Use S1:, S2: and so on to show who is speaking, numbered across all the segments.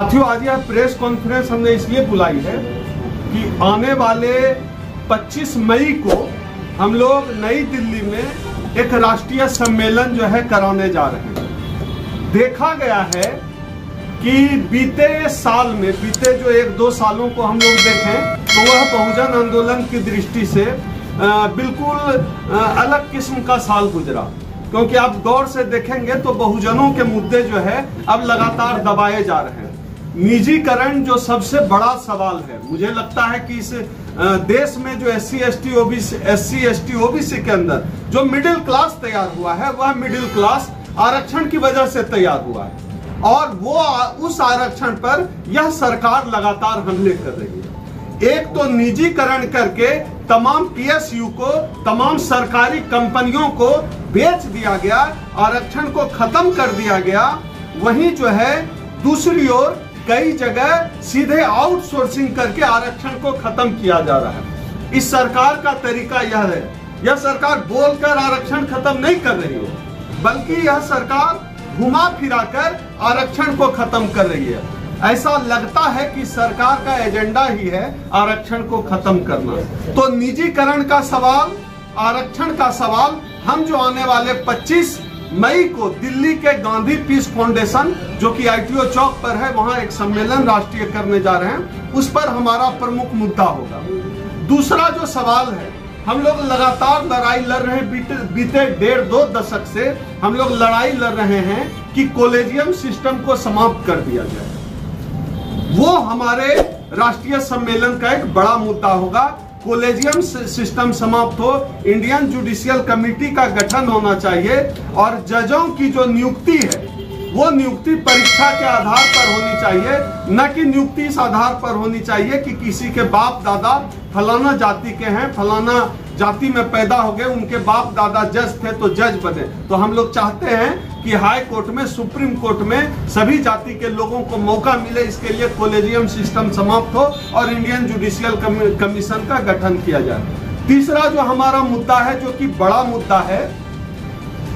S1: साथियों, आज यह प्रेस कॉन्फ्रेंस हमने इसलिए बुलाई है कि आने वाले 25 मई को हम लोग नई दिल्ली में एक राष्ट्रीय सम्मेलन जो है कराने जा रहे हैं। देखा गया है कि बीते साल में, बीते जो 1-2 सालों को हम लोग देखें तो वह बहुजन आंदोलन की दृष्टि से बिल्कुल अलग किस्म का साल गुजरा, क्योंकि आप गौर से देखेंगे तो बहुजनों के मुद्दे जो है अब लगातार दबाए जा रहे हैं। निजीकरण जो सबसे बड़ा सवाल है, मुझे लगता है कि इस देश में जो SC ST OBC के अंदर जो मिडिल क्लास तैयार हुआ है, वह मिडिल क्लास आरक्षण की वजह से तैयार हुआ है और वो उस आरक्षण पर यह सरकार लगातार हमले कर रही है। एक तो निजीकरण करके तमाम PSU को, तमाम सरकारी कंपनियों को बेच दिया गया, आरक्षण को खत्म कर दिया गया। वहीं जो है दूसरी ओर कई जगह सीधे आउटसोर्सिंग करके आरक्षण को खत्म किया जा रहा है। इस सरकार का तरीका यह है, यह सरकार बोलकर आरक्षण खत्म नहीं कर रही है, बल्कि यह सरकार घुमा फिराकर आरक्षण को खत्म कर रही है। ऐसा लगता है कि सरकार का एजेंडा ही है आरक्षण को खत्म करना। तो निजीकरण का सवाल, आरक्षण का सवाल हम जो आने वाले 25 मई को दिल्ली के गांधी पीस फाउंडेशन जो कि ITO चौक पर है, वहां एक सम्मेलन राष्ट्रीय करने जा रहे हैं, उस पर हमारा प्रमुख मुद्दा होगा। दूसरा जो सवाल है, हम लोग लगातार लड़ाई लड़ रहे हैं, बीते 1.5-2 दशक से हम लोग लड़ाई लड़ रहे हैं कि कॉलेजियम सिस्टम को समाप्त कर दिया जाए। वो हमारे राष्ट्रीय सम्मेलन का एक बड़ा मुद्दा होगा। कॉलेजियम सिस्टम समाप्त हो, इंडियन जुडिशियल कमेटी का गठन होना चाहिए और जजों की जो नियुक्ति है वो नियुक्ति परीक्षा के आधार पर होनी चाहिए, न कि नियुक्ति इस आधार पर होनी चाहिए कि किसी के बाप दादा फलाना जाति के हैं, फलाना जाति में पैदा हो गए, उनके बाप दादा जज थे तो जज बने। तो हम लोग चाहते हैं कि हाई कोर्ट में, सुप्रीम कोर्ट में सभी जाति के लोगों को मौका मिले। इसके लिए कॉलेजियम सिस्टम समाप्त हो और इंडियन जुडिशियल कमीशन का गठन किया जाए। तीसरा जो हमारा मुद्दा है, जो कि बड़ा मुद्दा है,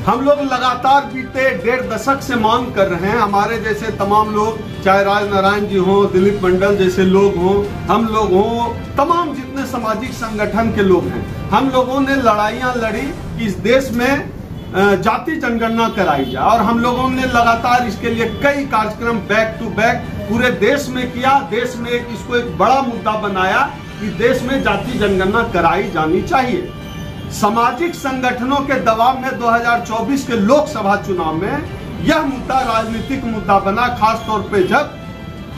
S1: हम लोग लगातार बीते 1.5 दशक से मांग कर रहे हैं, हमारे जैसे तमाम लोग, चाहे राजनारायण जी हों, दिलीप मंडल जैसे लोग हों, हम लोग हों, तमाम जितने सामाजिक संगठन के लोग हैं, हम लोगों ने लड़ाइयां लड़ी कि इस देश में जाति जनगणना कराई जाए और हम लोगों ने लगातार इसके लिए कई कार्यक्रम बैक टू बैक पूरे देश में किया। देश में इसको एक बड़ा मुद्दा बनाया कि देश में जाति जनगणना कराई जानी चाहिए। सामाजिक संगठनों के दबाव में 2024 के लोकसभा चुनाव में यह मुद्दा राजनीतिक मुद्दा बना, खास तौर पे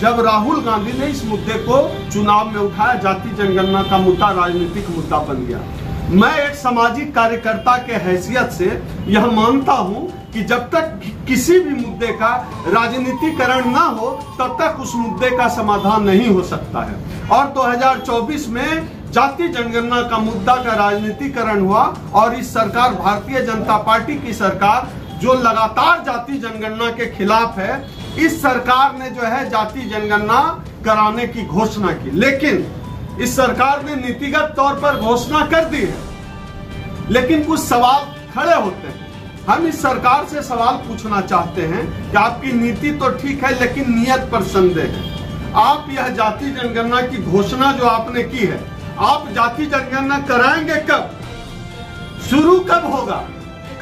S1: जब राहुल गांधी ने इस मुद्दे को चुनाव में उठाया, जाति जनगणना का मुद्दा राजनीतिक मुद्दा बन गया। मैं एक सामाजिक कार्यकर्ता के हैसियत से यह मानता हूं कि जब तक किसी भी मुद्दे का राजनीतिकरण ना हो, तब तक उस मुद्दे का समाधान नहीं हो सकता है। और 2024 में जाति जनगणना का मुद्दा का राजनीतिकरण हुआ और इस सरकार, भारतीय जनता पार्टी की सरकार, जो लगातार जाति जनगणना के खिलाफ है, इस सरकार ने जो है जाति जनगणना कराने की घोषणा की। लेकिन इस सरकार ने नीतिगत तौर पर घोषणा कर दी है, लेकिन कुछ सवाल खड़े होते हैं। हम इस सरकार से सवाल पूछना चाहते हैं कि आपकी नीति तो ठीक है, लेकिन नियत पर संदेह है। आप यह जाति जनगणना की घोषणा जो आपने की है, आप जाति जनगणना कराएंगे कब, शुरू कब होगा,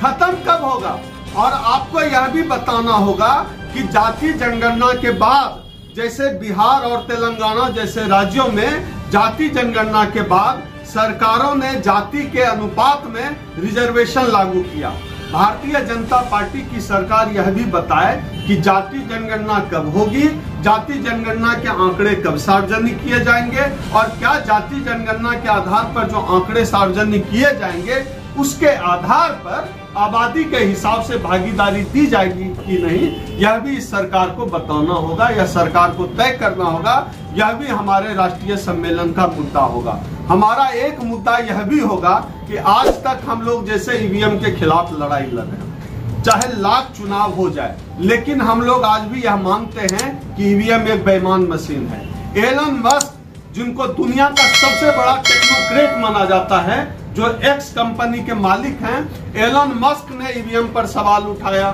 S1: खत्म कब होगा? और आपको यह भी बताना होगा कि जाति जनगणना के बाद, जैसे बिहार और तेलंगाना जैसे राज्यों में जाति जनगणना के बाद सरकारों ने जाति के अनुपात में रिजर्वेशन लागू किया। भारतीय जनता पार्टी की सरकार यह भी बताए कि जाति जनगणना कब होगी, जाति जनगणना के आंकड़े कब सार्वजनिक किए जाएंगे और क्या जाति जनगणना के आधार पर जो आंकड़े सार्वजनिक किए जाएंगे उसके आधार पर आबादी के हिसाब से भागीदारी दी जाएगी कि नहीं, यह भी इस सरकार को बताना होगा, यह सरकार को तय करना होगा। यह भी हमारे राष्ट्रीय सम्मेलन का मुद्दा होगा। हमारा एक मुद्दा यह भी होगा कि आज तक हम लोग जैसे EVM के खिलाफ लड़ाई लड़ रहे हैं, चाहे लाख चुनाव हो जाए, लेकिन हम लोग आज भी यह मानते हैं कि EVM एक बेईमान मशीन है। एलन मस्क, जिनको दुनिया का सबसे बड़ा टेक्नोक्रेट माना जाता है, जो X कंपनी के मालिक हैं, एलन मस्क ने EVM पर सवाल उठाया।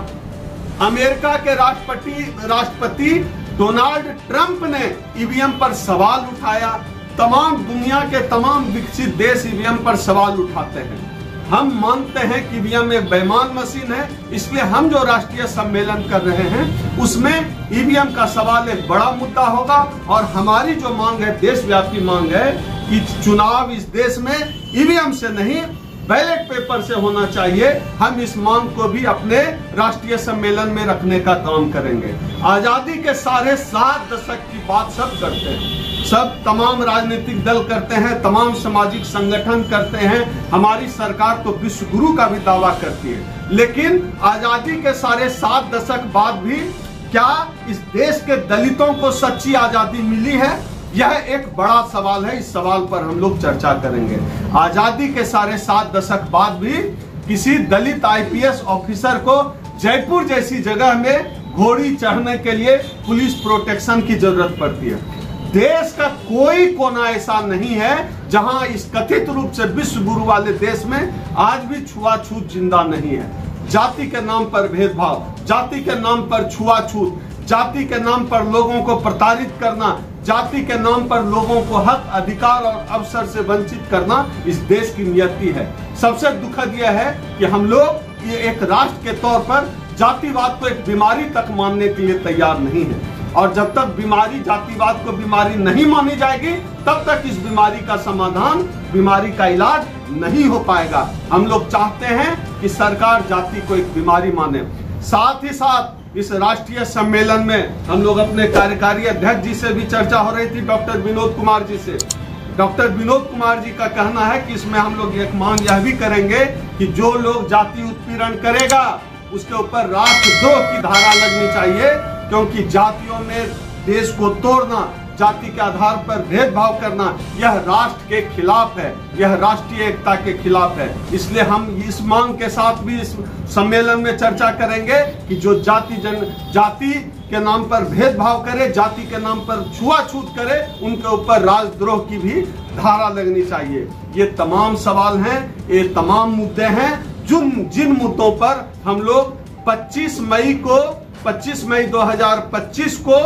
S1: अमेरिका के राष्ट्रपति डोनाल्ड ट्रंप ने ईवीएम पर सवाल उठाया। तमाम दुनिया के तमाम विकसित देश ईवीएम पर सवाल उठाते हैं। हम मानते हैं कि ईवीएम एक बेईमान मशीन है, इसलिए हम जो राष्ट्रीय सम्मेलन कर रहे हैं उसमें ईवीएम का सवाल एक बड़ा मुद्दा होगा। और हमारी जो मांग है, देशव्यापी मांग है कि चुनाव इस देश में ईवीएम से नहीं बैलेट पेपर से होना चाहिए। हम इस मांग को भी अपने राष्ट्रीय सम्मेलन में रखने का काम करेंगे। आजादी के साढ़े 7 दशक की बात सब करते हैं, सब तमाम राजनीतिक दल करते हैं, तमाम सामाजिक संगठन करते हैं, हमारी सरकार तो विश्व गुरु का भी दावा करती है। लेकिन आजादी के साढ़े 7 दशक बाद भी क्या इस देश के दलितों को सच्ची आजादी मिली है? यह एक बड़ा सवाल है। इस सवाल पर हम लोग चर्चा करेंगे। आजादी के साढ़े 7 दशक बाद भी किसी दलित आईपीएस ऑफिसर को जयपुर जैसी जगह में घोड़ी चढ़ने के लिए पुलिस प्रोटेक्शन की जरूरत पड़ती है। देश का कोई कोना ऐसा नहीं है जहां इस कथित रूप से विश्व गुरु वाले देश में आज भी छुआछूत जिंदा नहीं है। जाति के नाम पर भेदभाव, जाति के नाम पर छुआछूत, जाति के नाम पर लोगों को प्रताड़ित करना, जाति के नाम पर लोगों को हक, अधिकार और अवसर से वंचित करना इस देश की नियति है। सबसे दुखद यह है कि हम लोग ये एक राष्ट्र के तौर पर जातिवाद को एक बीमारी तक मानने के लिए तैयार नहीं है। और जब तक बीमारी, जातिवाद को बीमारी नहीं मानी जाएगी, तब तक इस बीमारी का समाधान, बीमारी का इलाज नहीं हो पाएगा। हम लोग चाहते हैं कि सरकार जाति को एक बीमारी माने। साथ ही साथ इस राष्ट्रीय सम्मेलन में हम लोग अपने कार्यकारी अध्यक्ष जी से भी चर्चा हो रही थी, डॉक्टर विनोद कुमार जी से। डॉक्टर विनोद कुमार जी का कहना है कि इसमें हम लोग एक मांग यह भी करेंगे कि जो लोग जाति उत्पीड़न करेगा उसके ऊपर राष्ट्रद्रोह की धारा लगनी चाहिए, क्योंकि जातियों में देश को तोड़ना, जाति के आधार पर भेदभाव करना यह राष्ट्र के खिलाफ है, यह राष्ट्रीय एकता के खिलाफ है। इसलिए हम इस मांग के साथ भी इस सम्मेलन में चर्चा करेंगे कि जो जाति के नाम पर भेदभाव करे, जाति के नाम पर छुआछूत करे, उनके ऊपर राजद्रोह की भी धारा लगनी चाहिए। ये तमाम सवाल हैं, ये तमाम मुद्दे हैं जिन मुद्दों पर हम लोग 25 मई 2025 को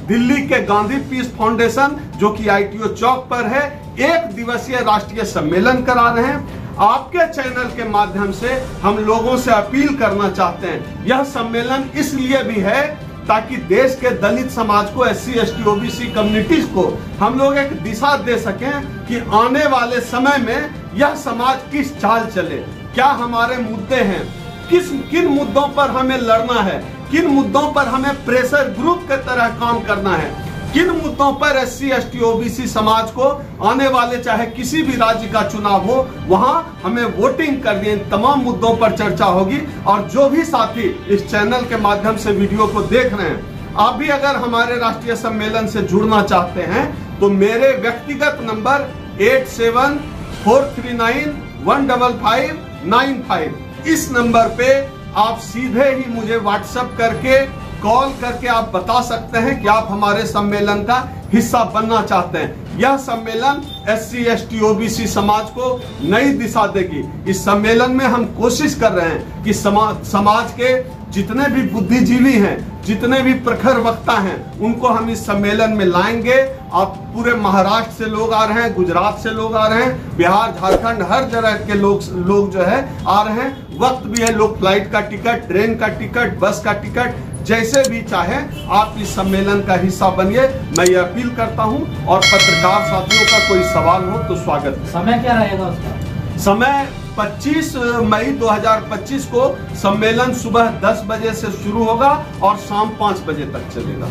S1: दिल्ली के गांधी पीस फाउंडेशन, जो कि आईटीओ चौक पर है, 1 दिवसीय राष्ट्रीय सम्मेलन करा रहे हैं। आपके चैनल के माध्यम से हम लोगों से अपील करना चाहते हैं। यह सम्मेलन इसलिए भी है ताकि देश के दलित समाज को, SC ST OBC कम्युनिटीज को हम लोग एक दिशा दे सकें कि आने वाले समय में यह समाज किस चाल चले, क्या हमारे मुद्दे हैं, किन मुद्दों पर हमें लड़ना है, किन मुद्दों पर हमें प्रेशर ग्रुप के तरह काम करना है, किन मुद्दों पर SC ST OBC समाज को आने वाले चाहे किसी भी राज्य का चुनाव हो वहां हमें वोटिंग करनी है। तमाम मुद्दों पर चर्चा होगी। और जो भी साथी इस चैनल के माध्यम से वीडियो को देख रहे हैं, आप भी अगर हमारे राष्ट्रीय सम्मेलन से जुड़ना चाहते हैं तो मेरे व्यक्तिगत नंबर 8743915595, इस नंबर पे आप सीधे ही मुझे व्हाट्सएप करके, कॉल करके आप बता सकते हैं कि आप हमारे सम्मेलन का हिस्सा बनना चाहते हैं। यह सम्मेलन SC ST OBC समाज को नई दिशा देगी। इस सम्मेलन में हम कोशिश कर रहे हैं कि समाज के जितने भी बुद्धिजीवी हैं, जितने भी प्रखर वक्ता हैं, उनको हम इस सम्मेलन में लाएंगे। आप पूरे महाराष्ट्र से लोग आ रहे हैं, गुजरात से लोग आ रहे हैं, बिहार, झारखंड, हर जगह के लोग जो है आ रहे हैं। वक्त भी है, लोग फ्लाइट का टिकट, ट्रेन का टिकट, बस का टिकट, जैसे भी चाहे आप इस सम्मेलन का हिस्सा बनिए। मैं ये अपील करता हूं। और पत्रकार साथियों का कोई सवाल हो तो स्वागत है।
S2: समय क्या रहेगा उसका?
S1: समय 25 मई 2025 को सम्मेलन सुबह 10 बजे से शुरू होगा और शाम 5 बजे तक चलेगा।